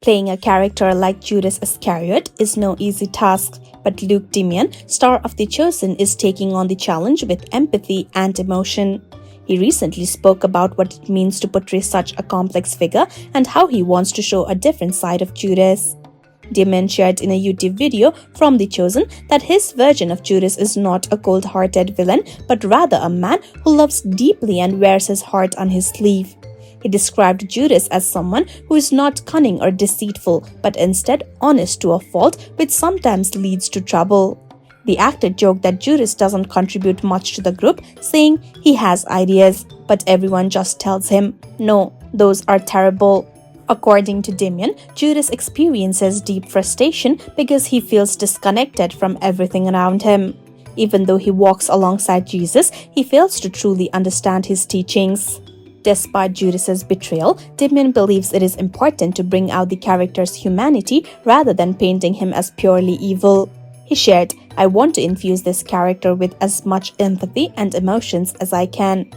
Playing a character like Judas Iscariot is no easy task, but Luke Dimyan, star of The Chosen, is taking on the challenge with empathy and emotion. He recently spoke about what it means to portray such a complex figure and how he wants to show a different side of Judas. Dimyan shared in a YouTube video from The Chosen that his version of Judas is not a cold-hearted villain, but rather a man who loves deeply and wears his heart on his sleeve. He described Judas as someone who is not cunning or deceitful, but instead honest to a fault, which sometimes leads to trouble. The actor joked that Judas doesn't contribute much to the group, saying he has ideas, but everyone just tells him, "No, those are terrible." According to Dimyan, Judas experiences deep frustration because he feels disconnected from everything around him. Even though he walks alongside Jesus, he fails to truly understand his teachings. Despite Judas's betrayal, Dimyan believes it is important to bring out the character's humanity rather than painting him as purely evil. He shared, "I want to infuse this character with as much empathy and emotions as I can."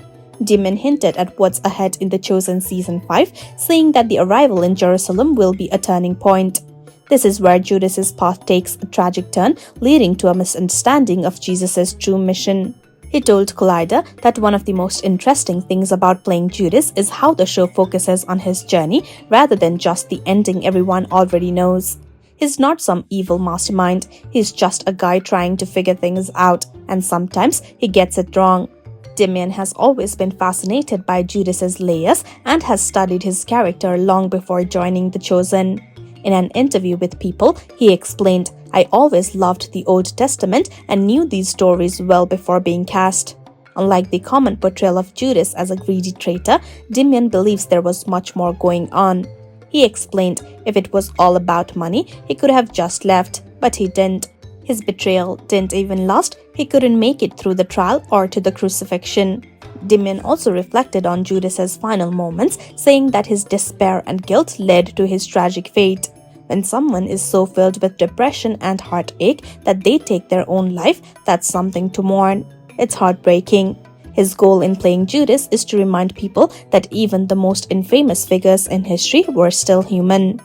Dimyan hinted at what's ahead in The Chosen Season 5, saying that the arrival in Jerusalem will be a turning point. This is where Judas's path takes a tragic turn, leading to a misunderstanding of Jesus' true mission. He told Collider that one of the most interesting things about playing Judas is how the show focuses on his journey rather than just the ending everyone already knows. He's not some evil mastermind, he's just a guy trying to figure things out, and sometimes he gets it wrong. Dimyan has always been fascinated by Judas's layers and has studied his character long before joining The Chosen. In an interview with People, he explained, "I always loved the Old Testament and knew these stories well before being cast." Unlike the common portrayal of Judas as a greedy traitor, Dimyan believes there was much more going on. He explained, if it was all about money, he could have just left, but he didn't. His betrayal didn't even last, he couldn't make it through the trial or to the crucifixion. Dimyan also reflected on Judas's final moments, saying that his despair and guilt led to his tragic fate. When someone is so filled with depression and heartache that they take their own life, that's something to mourn. It's heartbreaking. His goal in playing Judas is to remind people that even the most infamous figures in history were still human.